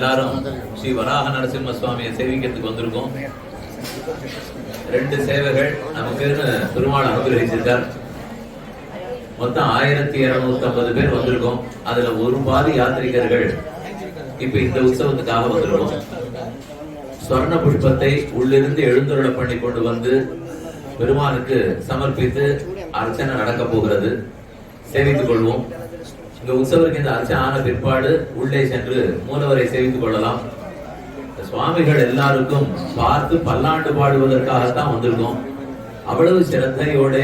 எல்லாரும் ஸ்ரீ வராக நரசிம்ம சுவாமியை சேவிக்கிறதுக்கு வந்திருக்கோம். 2 சேவைகள் நமக்குன்னு பெருமாள் அனுகிரகிச்சிருக்கார். மொத்தம் 1250 பேர் வந்திருக்கோம். அதுல ஒரு பாதி யாத்திரிகர்கள் இப்ப இந்த உற்சவத்துக்காக வந்திருக்கோம். ஸ்வர்ண புஷ்பத்தை உள்ளிருந்து எழுந்துருள பண்ணி கொண்டு வந்து பெருமானுக்கு சமர்ப்பித்து அர்ச்சனை நடக்க போகிறது. சேவித்துக் கொள்வோம். இந்த உற்சவருக்கு இந்த அர்ச்சனை ஆன பிற்பாடு உள்ளே சென்று மூலவரை சேவித்துக் கொள்ளலாம். சுவாமிகள் எல்லாருக்கும் பார்த்து பல்லாண்டு பாடுவதற்காகத்தான் வந்திருக்கோம். அவ்வளவு சிரத்தையோட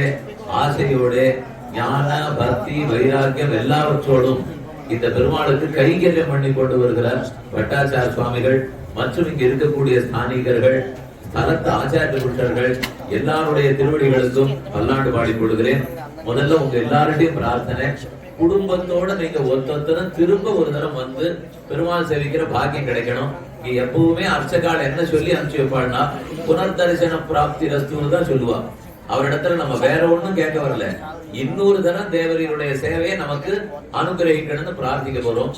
ஆசையோட ஞான பக்தி வைராக்கியம் எல்லாவற்றோடும் இந்த பெருமாளுக்கு கைங்கரியம் பண்ணி கொண்டு வருகிறார் பட்டாச்சார சுவாமிகள் மற்றும் இங்கு இருக்கக்கூடிய ஸ்தானிகர்கள், ஸ்தலத்து ஆச்சாரிய புருஷர்கள் எல்லாருடைய திருவடிகளுக்கும் பல்லாண்டு பாடி கொடுக்கிறேன். முதல்ல உங்க எல்லாருடையும் பிரார்த்தனை, குடும்பத்தோட நீங்க ஒருத்தரும் திரும்ப ஒரு தரம் வந்து பெருமாள் சேவிக்கிற பாக்கியம் கிடைக்கணும். எப்பவுமே அர்ச்சகால் என்ன சொல்லி அனுப்பிச்சு வைப்பாள்னா புனர்தரிசன பிராப்தி ரஸ்துன்னு தான் சொல்லுவா. அவரிடத்துல நம்ம வேற ஒண்ணும் கேட்க வரல, இன்னொரு தரம் தேவரையுடைய சேவையை நமக்கு அனுகிரகிக்கணும்னு பிரார்த்திக்க போறோம்.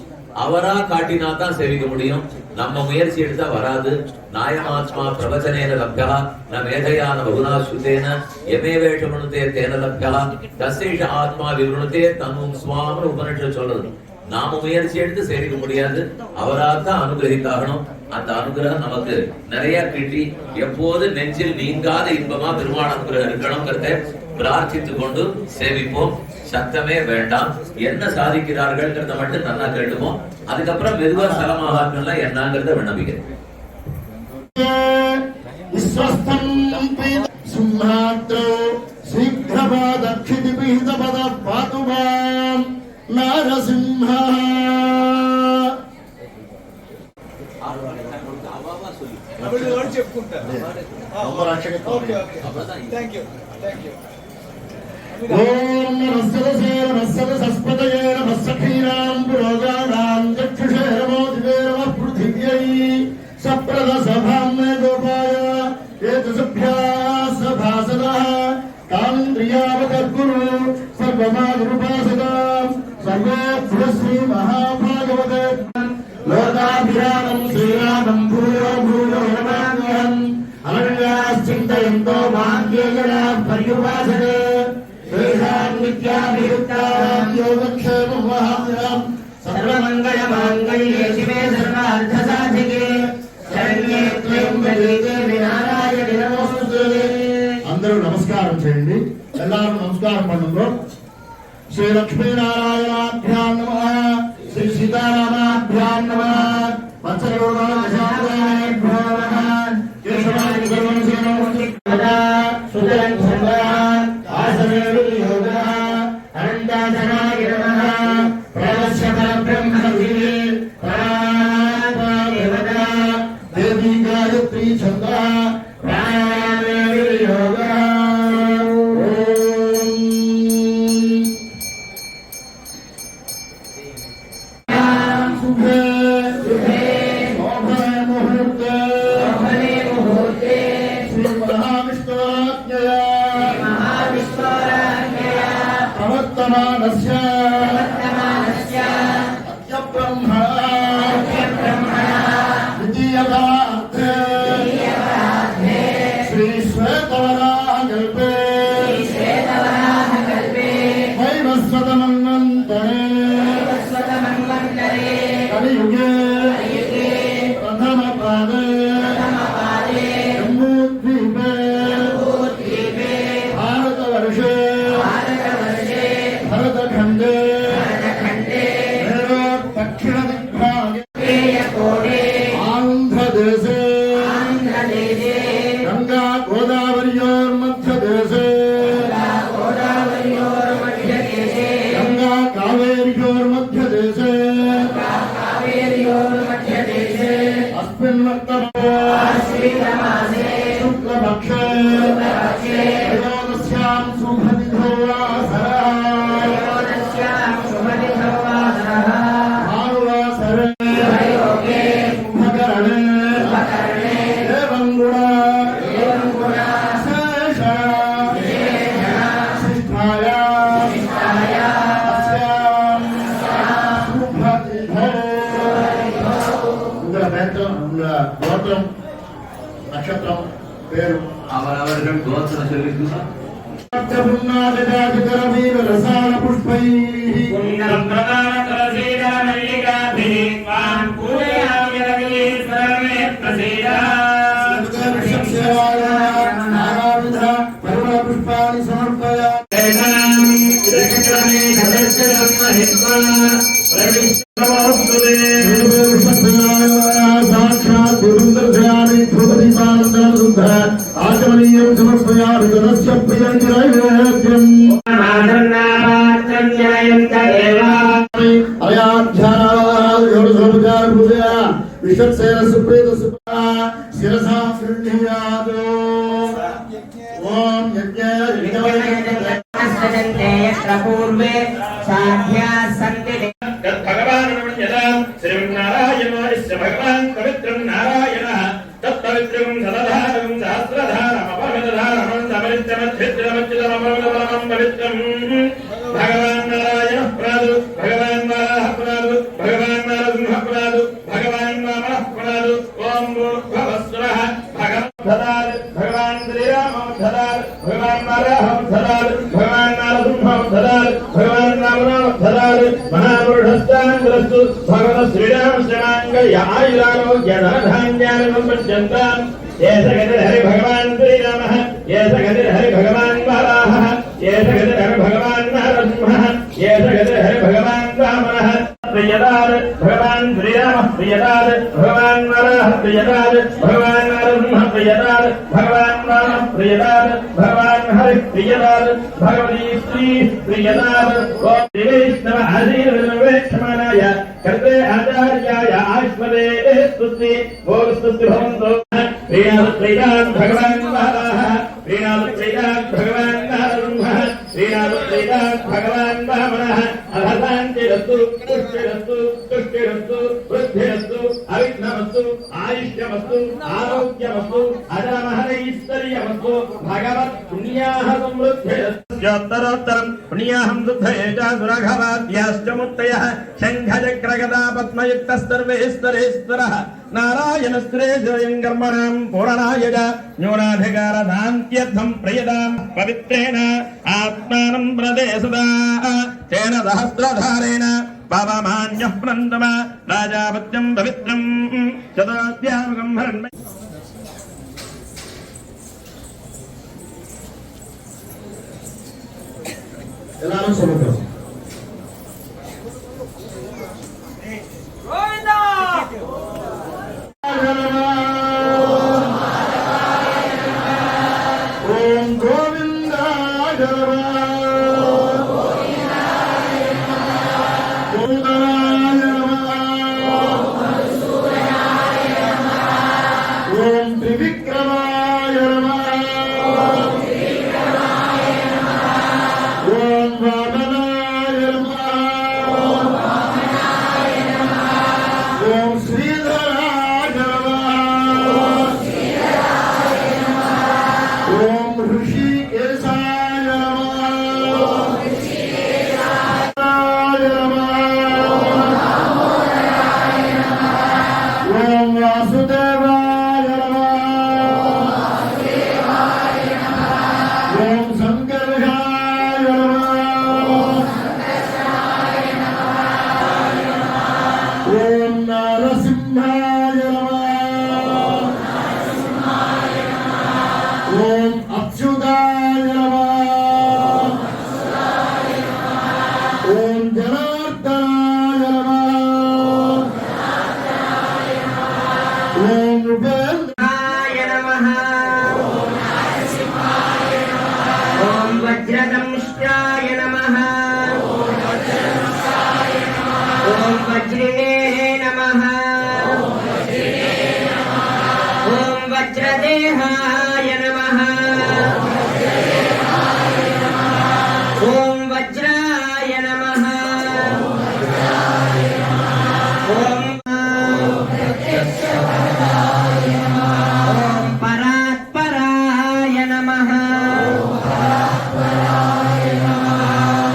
அவரா காட்டினா தான் சேவிக்க முடியும். நம்ம முயற்சி எடுத்தா வராது. நாயமாத்மா பிரவச்சனேன லப்யா ந மேதையான பகுனாசுதேன எமேவேஷமனுதே தேன லப்யா தசேஷ ஆத்மா விவருணதே தனும் சுவாமி உபனிஷத் சொல்றது. நாம முயற்சி எடுத்து சேவிக்க முடியாது, அவராத்தான் அனுகிரகித்தாகணும். அந்த அனுகிரகம் நமக்கு நிறைய கிட்டி எப்போது நெஞ்சில் நீங்காத இன்பமா பெருமாள் அனுகிரகம் இருக்கணும்ங்கிறத பிரார்த்தித்துக் கொண்டு சேவிப்போம். சத்தமே வேண்டாம். என்ன சாதிக்கிறார்கள் மட்டும் நல்லா கேட்டுப்போம். அதுக்கப்புறம் மெதுவா சலமாகாக்கள்ல என்னங்கிறத விண்ணப்பிக்கிறேன். ఓం నమస్తే నమస్తే సస్పతయే నమస్సఖీనాం పురోగానాం చక్షుషే నమోదివే నమః పృథివ్యై సప్రద సభామ్నే గోపాయ ఏతసభ్యాస్ భాసదః కామింద్రియావతర్గురు సర్వమాగురుపాసదాం సర్వేభ్యశ్రీ మహాభాగవతే లోకాభిరామం శ్రీరామం భూయో భూయో నమామ్యహం అనన్యాశ్చింతయంతో మాంగేయనా పర్యుపాసతే సర్వమంగళమాంగళ్యే శివే సర్వార్థసాధికే శరణ్యే త్రయంబకే దేవి నారాయణి నమోస్తుతే. అందరూ నమస్కారం చేయండి. எல்லாரும் நமஸ்காரம் பண்ணுங்க. ஸ்ரீ லக்ஷ்மீநாராயணாభ్యాం நமः, ஸ்ரீ சீதாராமாభ్యాం நமः, வத்சலோகாசாயேभ्यो நமः, கேசவாய சர்வசேனோ முக்திகதா சுதரன் சம்பா ஆசனேரு யோகா அனந்தாசனாய நமः, பிரவஸ்யத பிரம்மவிதி பராபரவதா தேவி காயத்ரி சந்தா பிராணாயாமேரு யோகா. நட்சத்திரம் பேரும் அவரவர்கள் கோத்திரம் சொல்லிக்கலாம். ரசான புஷ்பை पुष्पाणि आचमनीयं समर्पयामि तदस्य प्रियं पूर्वे साध्या सन्ति भगवान् श्रीनारायणस्य भगवान् पवित्रं नारायणः तत्पवित्रं सदधारं सहस्रधारमपवित्रधारमं समरित्रमच्छिद्रमच्युतममलमं पवित्रं भगवान् नारायणः पुरादु भगवान् वाराह पुरादु भगवान् नारसिंहः पुरादु भगवान् वामनः पुरादु ॐ भूर्भुवस्सुरः भगवान् भगवान् श्रीरामः धरार भगवान् वाराहः धरार भगवान् नारसिंहः धरार भगवान् वामनः धरार महापुरुषस्तान्द्रस्तु भगवतः श्रीरामश्रमाङ्गय आयुरारोग्यधनधान्यानुसम्पद्यन्ताम् एष गतिर्हरि भगवान् श्रीरामः एष गतिर्हरि भगवान् वाराहः एष गतिर्हरि भगवान् नारसिंहः एष गतिर्हरि भगवान् वामनः प्रियदार भगवान् श्रीरामः प्रियदार भगवान् वाराहः प्रियदार भगवान् नारसिंहः प्रियदार भगवान् वामनः प्रियदार भगवान् हरिः प्रियदार भगवती श्री प्रियदार ओम वैष्णव आशीर्वेक्षमाणाय कर्ते आचार्याय आश्वदे स्तुति भोग स्तुति भवन्तु प्रियाद प्रियाद भगवान् वाराहः प्रियाद प्रियाद भगवान् नारसिंहः प्रियाद प्रियाद भगवान् वामनः अभशान्तिरस्तु पुष्टिरस्तु तुष्टिरस्तु वृद्धिरस्तु अविघ्नमस्तु आयुष्यमस्तु आरोग्यमस्तु अजरमहरैश्वर्यमस्तु भगवत् पुण्याः समृद्धिरस्तोत्तरोत्तरं पुण्याहं शुद्धये च सुरघवाद्याश्च मुक्तयः शङ्खचक्रगदा पद्मयुक्तस्तर्वेश्वरेश्वरः नारायणश्रेष्ठं कर्मणां पूर्णाय च न्यूनाधिकारशान्त्यर्थं प्रयतां पवित्रेण आत्मानं प्रदे सदा तेन सहस्रधारेण पावमान्यः प्रणन्तम राजापत्यं पवित्रं शताद्यामकं हरण्मय எல்லாரும் சொல்லுங்க ஓம் கோவிந்தாய ஓம் திரிவிக்ரமாய ஓம் வாமனாய ஓம் ஸ்ரீதராய ஓம் ऋषिकेशाय ஓம் வாசுதேவாய ஓம் சங்கர்ஷாய ஓம் நாரசிம்ஹாய ஓம் அச்சுதாய ஓம் ஜனார்தனாய ஓம் உபேந்திராய नमः ॐ वज्रदंष्ट्राय नमः ॐ वज्रिणे नमः ॐ वज्रदेहाय नमः ॐ वज्राय नमः ॐ परात्पराय नमः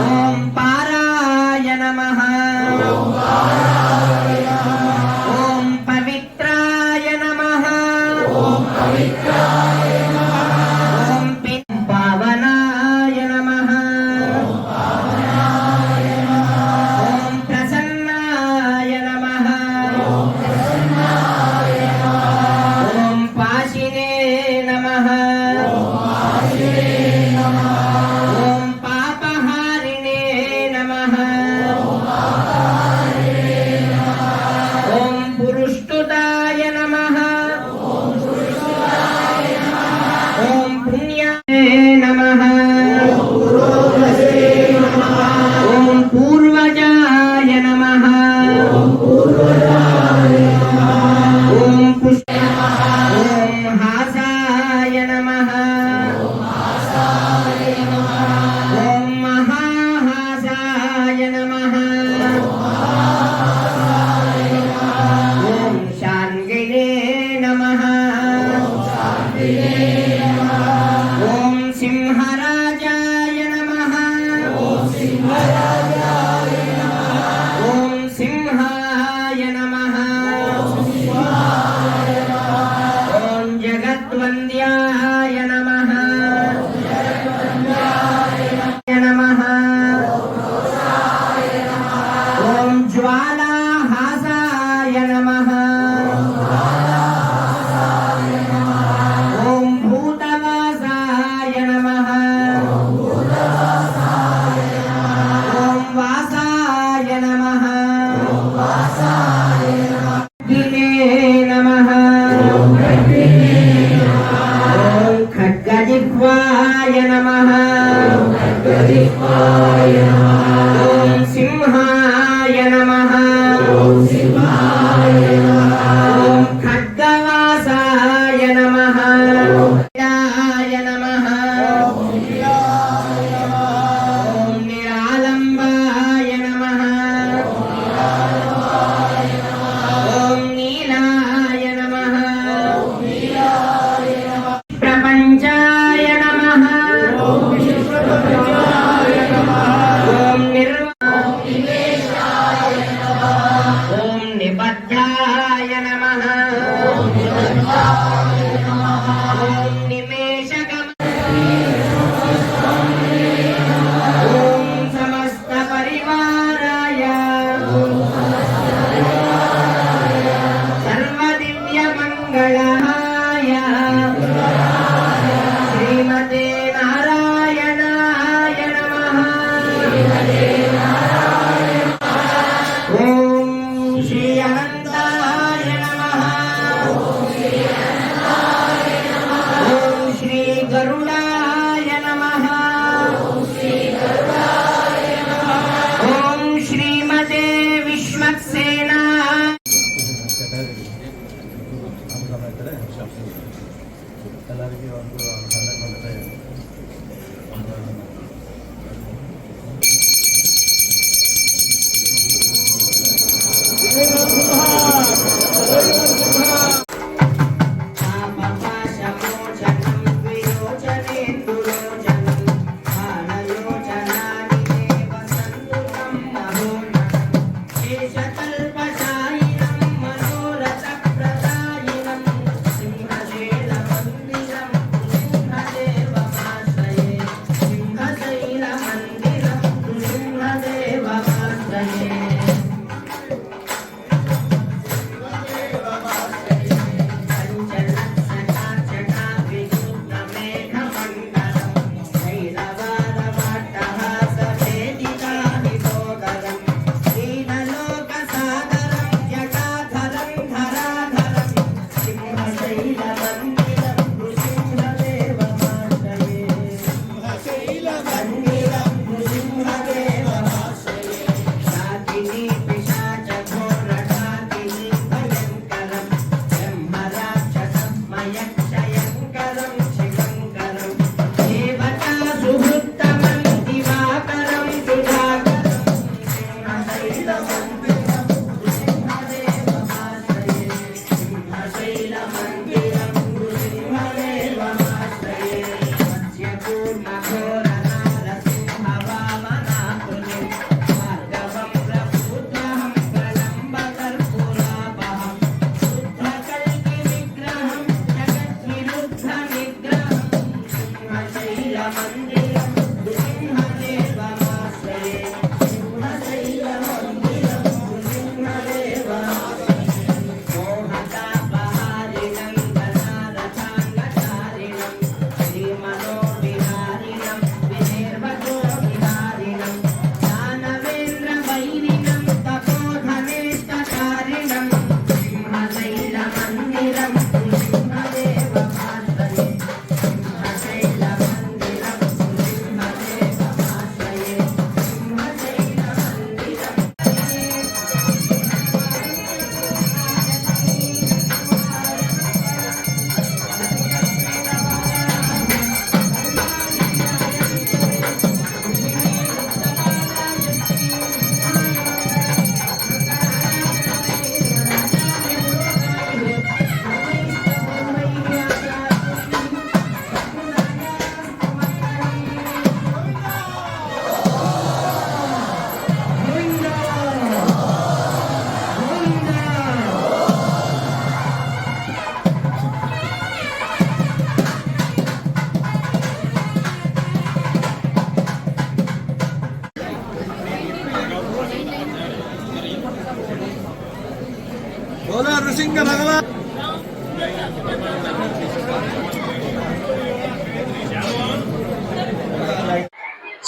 ॐ पाराय नमः ॐ पवित्राय नमः ॐ ॐ पिं पावनाय नमः ॐ प्रसन्नाय नमः ॐ पाशिने नमः ॐ पापहारिणे नमः ॐ पुरुष्टुताय नमः ॐ पुण्याय नमः ॐ पूर्वजाय नमः ॐ पुष्ट ॐ हासाय नमः ॐ महाहासाय नमः ॐ शान्तिने नमः ॐ सिंहराजाय नमः ॐ सिंहाय नमः ॐ जगद्वन्द्याय नमः नमः ॐ ज्वालाहासाय नमः ॐ भूतवासाय नमः ॐ वासाय नमः अग्निने नमः ॐ खड्गजिह्वाय नमः ॐ सिंहाय नमः ॐ खड्गवासाय नमः य नमः ॐ निरालम्बाय नमः ॐ नीलाय नमः प्रपञ्चाय नमः ॐ ॐ निबद्धाय नमः ॐ निमेषगम ॐ समस्तपरिवाराय सर्वदिव्यमङ्गलाय श्रीमते नारायणाय नमः ॐ श्री अनन्ताय नमः ॐ श्री गरुडाय नमः ॐ श्रीमते विश्वक्सेना पापपाशमोचनं विरोचनेन्दुरोचनं बालयोचनानि देव सन्तु तं महोन्नतं शेषकल्पशायिनं मनोरथप्रदायिनं सिंहशैलमन्दिरं नृसिंहदेवमाश्रये सिंहशैलमन्दिरं नृसिंहदेवमाश्रये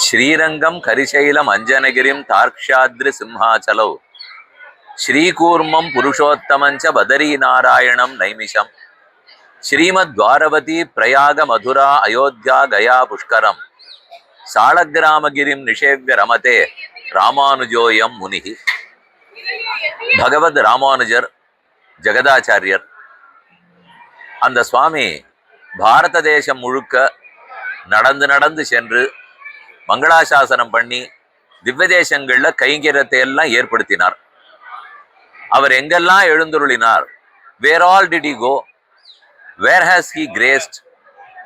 ஸ்ரீரங்கம் கரிசைலம் அஞ்சனகிரிம் தார்க்ஷாத்ரி சிம்ஹாச்சலௌ ஸ்ரீகூர்மம் புருஷோத்தமஞ்ச பதரி நாராயணம் நைமிஷம் ஸ்ரீமத் துவாரவதி பிரயாக மதுரா அயோத்தியா கயா புஷ்கரம் சாளகிராமகிரிம் நிஷேவ்ய ரமதே ராமானுஜோயம் முனிஹி. பகவத் ராமானுஜர் ஜெகதாச்சாரியர் அந்த சுவாமி பாரத தேசம் முழுக்க நடந்து நடந்து சென்று மங்களாசாசனம் பண்ணி திவ்ய தேசங்கள்ல கைங்கரியத்தை எல்லாம் ஏற்படுத்தினார். அவர் எங்கெல்லாம் எழுந்துருளினார், where all did he go, where has he graced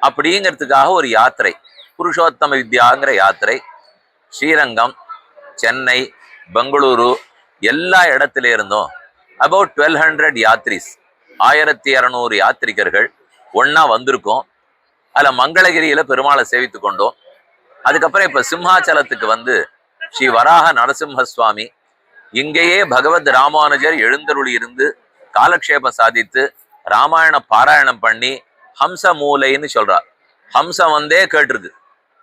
அப்படிங்கிறதுக்காக ஒரு யாத்திரை, புருஷோத்தம வித்யாங்கிற யாத்திரை ஸ்ரீரங்கம், சென்னை, பெங்களூரு எல்லா இடத்துல இருந்தும் அபவுட் 1200 யாத்ரிஸ், 1200 யாத்திரிகர்கள் ஒன்னா வந்திருக்கோம். அதில் மங்களகிரியில பெருமாளை சேவித்து கொண்டோம். அதுக்கப்புறம் இப்ப சிம்ஹாச்சலத்துக்கு வந்து ஸ்ரீ வராக நரசிம்ம சுவாமி இங்கேயே பகவத் ராமானுஜர் எழுந்தருளி இருந்து காலக்ஷேபம் சாதித்து ராமாயண பாராயணம் பண்ணி ஹம்ச மூலைன்னு சொல்றார். ஹம்சம் வந்தே கேட்டிருக்கு.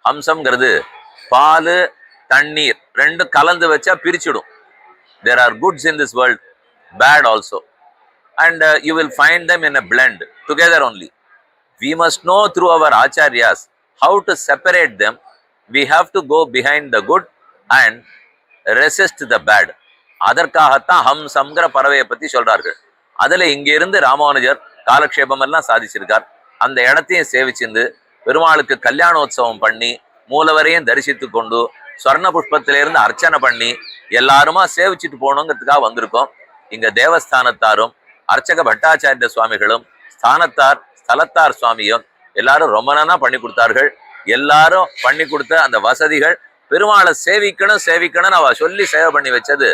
ஹம்சம்ங்கிறது பால் தண்ணீர் ரெண்டும் கலந்து வச்சா பிரிச்சுடும். There are goods in this world, bad also, and you will find them in a blend together only. We must know through our acharyas how to separate them. We have to go behind the good and resist the bad. அதற்காகத்தான் ஹம்சம்ங்கிற பறவையை பத்தி சொல்றார்கள். அதுல இங்க இருந்து ராமானுஜர் காலக்ஷேபம் எல்லாம் சாதிச்சிருக்கார். அந்த இடத்தையும் சேவிச்சிருந்து பெருமாளுக்கு கல்யாணோத்சவம் பண்ணி மூலவரையும் தரிசித்து கொண்டு ஸ்வர்ண புஷ்பத்திலிருந்து அர்ச்சனை பண்ணி எல்லாருமா சேவிச்சுட்டு போகணுங்கிறதுக்காக வந்திருக்கோம். இங்க தேவஸ்தானத்தாரும் அர்ச்சக பட்டாச்சாரிய சுவாமிகளும் ஸ்தானத்தார் ஸ்தலத்தார் சுவாமியும் எல்லாரும் ரொம்ப நாளா பண்ணி கொடுத்தார்கள். எல்லாரும் பண்ணி கொடுத்த அந்த வசதிகள் பெருமாளை சேவிக்கணும்னு அவ சொல்லி சேவை பண்ணி வச்சது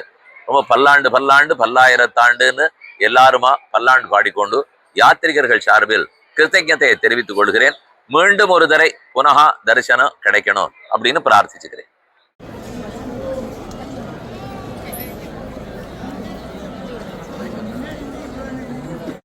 ரொம்ப பல்லாண்டு பல்லாயிரத்தாண்டுன்னு எல்லாருமா பல்லாண்டு பாடிக்கொண்டு யாத்திரிகர்கள் சார்பில் கிருத்தஜத்தையை தெரிவித்துக் கொள்கிறேன். மீண்டும் ஒரு தடவை புனகா தரிசனம் கிடைக்கணும் அப்படின்னு பிரார்த்திச்சுக்கிறேன்.